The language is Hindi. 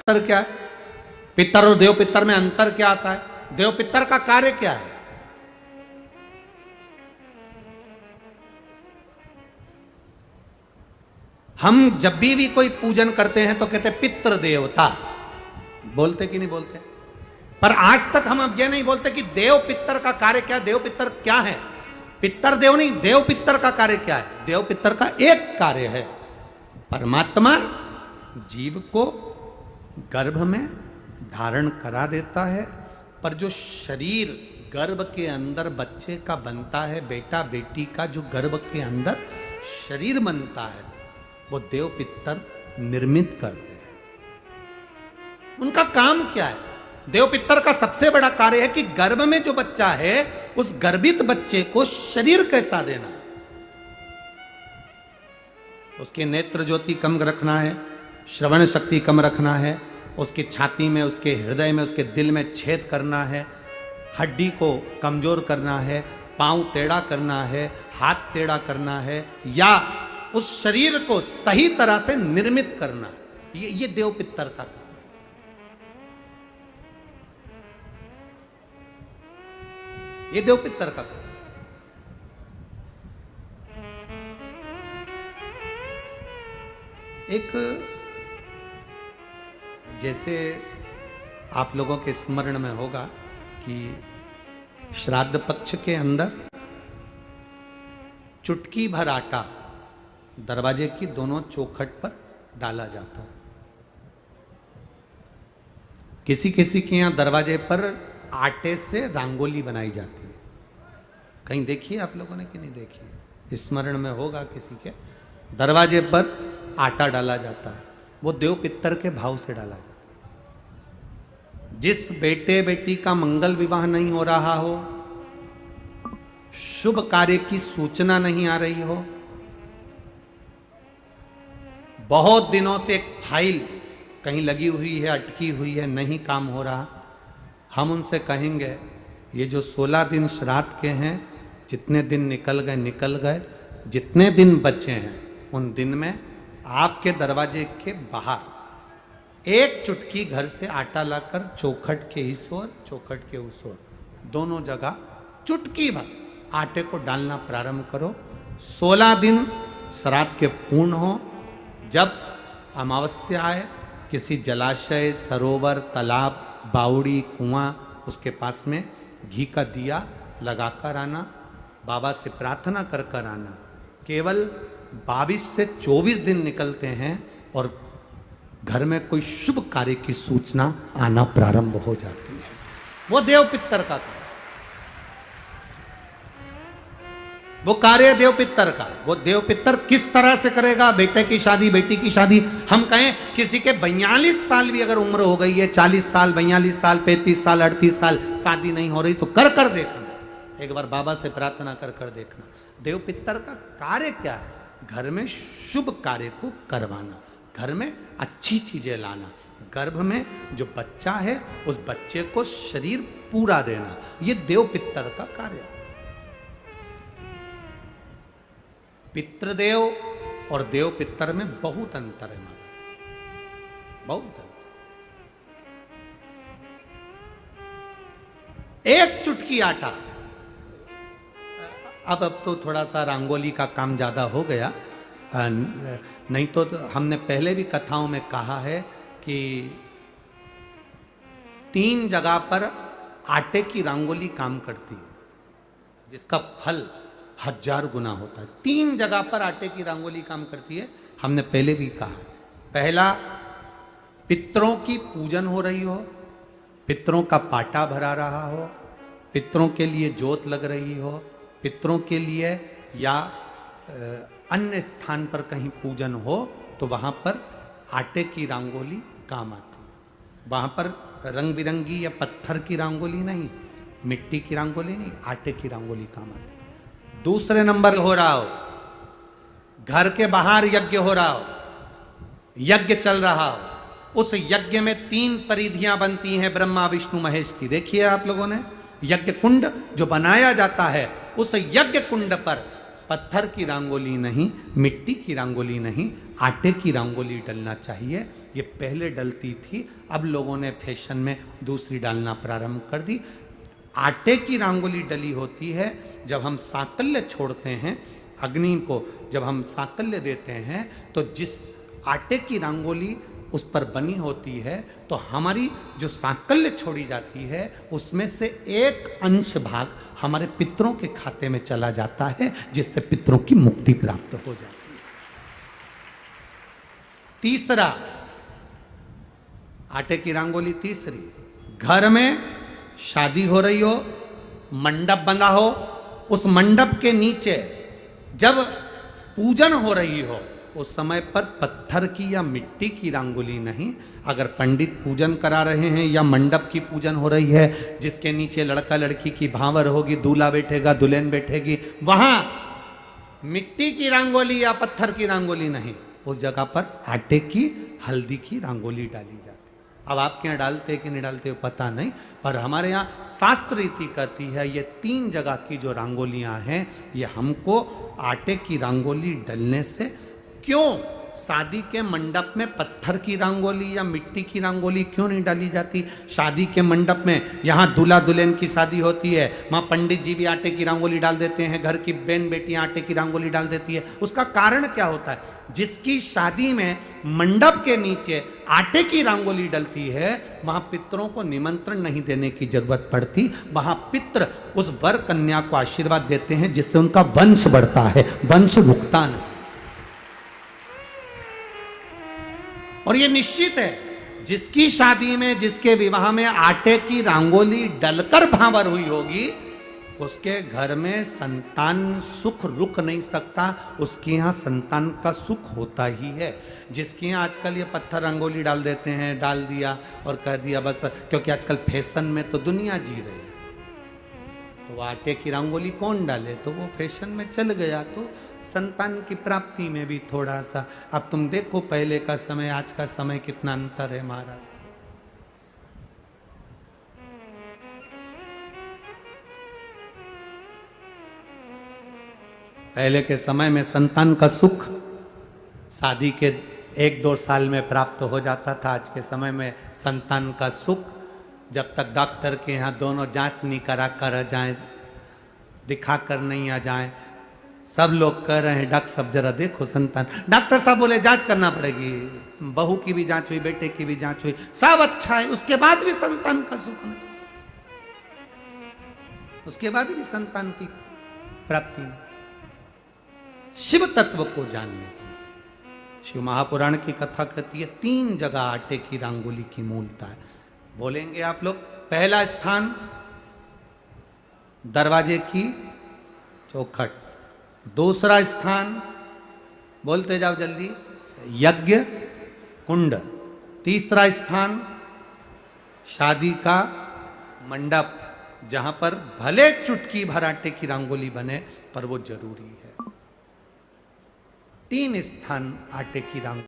अंतर क्या है? पितर और देव पितर में अंतर क्या आता है? देव पितर का कार्य क्या है? हम जब भी कोई पूजन करते हैं तो कहते हैं पितृ देवता, बोलते कि नहीं बोलते? पर आज तक हम अब यह नहीं बोलते कि देव पितर का कार्य क्या, देव पितर क्या है। पितर देव नहीं, देव पितर का कार्य क्या है? देव पितर का एक कार्य है, परमात्मा जीव को गर्भ में धारण करा देता है, पर जो शरीर गर्भ के अंदर बच्चे का बनता है, बेटा बेटी का जो गर्भ के अंदर शरीर बनता है, वो देव पितर निर्मित करते हैं। उनका काम क्या है? देव पितर का सबसे बड़ा कार्य है कि गर्भ में जो बच्चा है उस गर्भित बच्चे को शरीर कैसा देना, उसके नेत्र ज्योति कम रखना है, श्रवण शक्ति कम रखना है, उसकी छाती में, उसके हृदय में, उसके दिल में छेद करना है, हड्डी को कमजोर करना है, पांव टेढ़ा करना है, हाथ टेढ़ा करना है, या उस शरीर को सही तरह से निर्मित करना, ये देव पितर का काम। ये देव पितर का काम। एक जैसे आप लोगों के स्मरण में होगा कि श्राद्ध पक्ष के अंदर चुटकी भर आटा दरवाजे की दोनों चौखट पर डाला जाता है। किसी किसी के यहां दरवाजे पर आटे से रंगोली बनाई जाती है। कहीं देखिए आप लोगों ने कि नहीं देखी? स्मरण में होगा किसी के, दरवाजे पर आटा डाला जाता है, वो देव पितर के भाव से डाला जाता है। जिस बेटे बेटी का मंगल विवाह नहीं हो रहा हो, शुभ कार्य की सूचना नहीं आ रही हो, बहुत दिनों से एक फाइल कहीं लगी हुई है, अटकी हुई है, नहीं काम हो रहा, हम उनसे कहेंगे ये जो 16 दिन श्राद्ध के हैं, जितने दिन निकल गए निकल गए, जितने दिन बचे हैं उन दिन में आपके दरवाजे के बाहर एक चुटकी घर से आटा लाकर चौखट के इस ओर चौखट के उस ओर दोनों जगह चुटकी भर आटे को डालना प्रारंभ करो। 16 दिन श्राद्ध के पूर्ण हो। जब अमावस्या आए, किसी जलाशय, सरोवर, तालाब, बावड़ी, कुआं, उसके पास में घी का दिया लगाकर आना, बाबा से प्रार्थना कर कर आना। केवल 22 से 24 दिन निकलते हैं और घर में कोई शुभ कार्य की सूचना आना प्रारंभ हो जाती है। वो देव पितर का कार्य, वो कार्य देव पितर का। वो देव पितर किस तरह से करेगा? बेटे की शादी, बेटी की शादी, हम कहें किसी के 42 साल भी अगर उम्र हो गई है, 40 साल, 42 साल, 35 साल, 38 साल, शादी नहीं हो रही, तो कर कर देखना, एक बार बाबा से प्रार्थना कर कर देखना। देव पितर का कार्य क्या है? घर में शुभ कार्य को करवाना, घर में अच्छी चीजें लाना, गर्भ में जो बच्चा है उस बच्चे को शरीर पूरा देना, ये देव पितर का कार्य है। पितृदेव और देव पितर में बहुत अंतर है, बहुत अंतर। एक चुटकी आटा, अब तो थोड़ा सा रंगोली का काम ज़्यादा हो गया, नहीं तो हमने पहले भी कथाओं में कहा है कि 3 जगह पर आटे की रंगोली काम करती है, जिसका फल 1000 गुना होता है। 3 जगह पर आटे की रंगोली काम करती है, हमने पहले भी कहा। पहला, पितरों की पूजन हो रही हो, पितरों का पाटा भरा रहा हो, पितरों के लिए जोत लग रही हो, पितरों के लिए या अन्य स्थान पर कहीं पूजन हो, तो वहाँ पर आटे की रंगोली काम आती है। वहाँ पर रंग बिरंगी या पत्थर की रंगोली नहीं, मिट्टी की रंगोली नहीं, आटे की रंगोली काम आती है। दूसरे नंबर हो रहा हो, घर के बाहर यज्ञ हो रहा हो, यज्ञ चल रहा हो, उस यज्ञ में 3 परिधियां बनती हैं ब्रह्मा विष्णु महेश की। देखिए आप लोगों ने, यज्ञ कुंड जो बनाया जाता है, उस यज्ञ कुंड पर पत्थर की रंगोली नहीं, मिट्टी की रंगोली नहीं, आटे की रंगोली डलना चाहिए। ये पहले डलती थी, अब लोगों ने फैशन में दूसरी डालना प्रारंभ कर दी। आटे की रंगोली डली होती है जब हम सांकल्य छोड़ते हैं, अग्नि को जब हम सांकल्य देते हैं, तो जिस आटे की रंगोली उस पर बनी होती है, तो हमारी जो सांकल्य छोड़ी जाती है उसमें से एक अंश भाग हमारे पितरों के खाते में चला जाता है, जिससे पितरों की मुक्ति प्राप्त हो जाती है। तीसरा, आटे की रंगोली तीसरी, घर में शादी हो रही हो, मंडप बंधा हो, उस मंडप के नीचे जब पूजन हो रही हो उस समय पर पत्थर की या मिट्टी की रंगोली नहीं। अगर पंडित पूजन करा रहे हैं या मंडप की पूजन हो रही है जिसके नीचे लड़का लड़की की भांवर होगी, दूल्हा बैठेगा, दुल्हन बैठेगी, वहां मिट्टी की रंगोली या पत्थर की रंगोली नहीं, उस जगह पर आटे की, हल्दी की रंगोली डाली जाती। अब आपके यहाँ डालते कि नहीं डालते पता नहीं, पर हमारे यहाँ शास्त्र रीति कहती है ये 3 जगह की जो रंगोलियां हैं ये हमको आटे की रंगोली डलने से। क्यों शादी के मंडप में पत्थर की रंगोली या मिट्टी की रंगोली क्यों नहीं डाली जाती? शादी के मंडप में यहाँ दूल्हा दुल्हन की शादी होती है, वहाँ पंडित जी भी आटे की रंगोली डाल देते हैं, घर की बहन बेटियां आटे की रंगोली डाल देती है। उसका कारण क्या होता है? जिसकी शादी में मंडप के नीचे आटे की रंगोली डलती है वहां पितरों को निमंत्रण नहीं देने की जरूरत पड़ती, वहां पितर उस वर कन्या को आशीर्वाद देते हैं जिससे उनका वंश बढ़ता है, वंश रुकता नहीं। और ये निश्चित है जिसकी शादी में, जिसके विवाह में आटे की रंगोली डलकर भांवर हुई होगी उसके घर में संतान सुख रुक नहीं सकता, उसके यहाँ संतान का सुख होता ही है। जिसके यहाँ आजकल ये पत्थर रंगोली डाल देते हैं, डाल दिया और कह दिया बस, क्योंकि आजकल फैशन में तो दुनिया जी रही है, तो आटे की रंगोली कौन डाले, तो वो फैशन में चल गया, तो संतान की प्राप्ति में भी थोड़ा सा। अब तुम देखो पहले का समय आज का समय कितना अंतर है महाराज। पहले के समय में संतान का सुख शादी के 1-2 साल में प्राप्त हो जाता था। आज के समय में संतान का सुख जब तक डॉक्टर के यहाँ दोनों जांच नहीं करा कर जाए, दिखा कर नहीं आ जाए। सब लोग कह रहे हैं डॉक्टर साहब जरा देखो संतान, डॉक्टर साहब बोले जांच करना पड़ेगी, बहू की भी जांच हुई, बेटे की भी जांच हुई, सब अच्छा है, उसके बाद भी संतान का सुख नहीं, उसके बाद भी संतान की प्राप्ति नहीं। शिव तत्व को जानने के लिए शिव महापुराण की कथा कहती है 3 जगह आटे की रंगोली की मूलता है। बोलेंगे आप लोग। पहला स्थान दरवाजे की चौखट, दूसरा स्थान बोलते जाओ जल्दी यज्ञ कुंड, तीसरा स्थान शादी का मंडप जहां पर भले चुटकी भर आटे की रंगोली बने पर वो जरूरी है। 3 स्थान आटे की रंग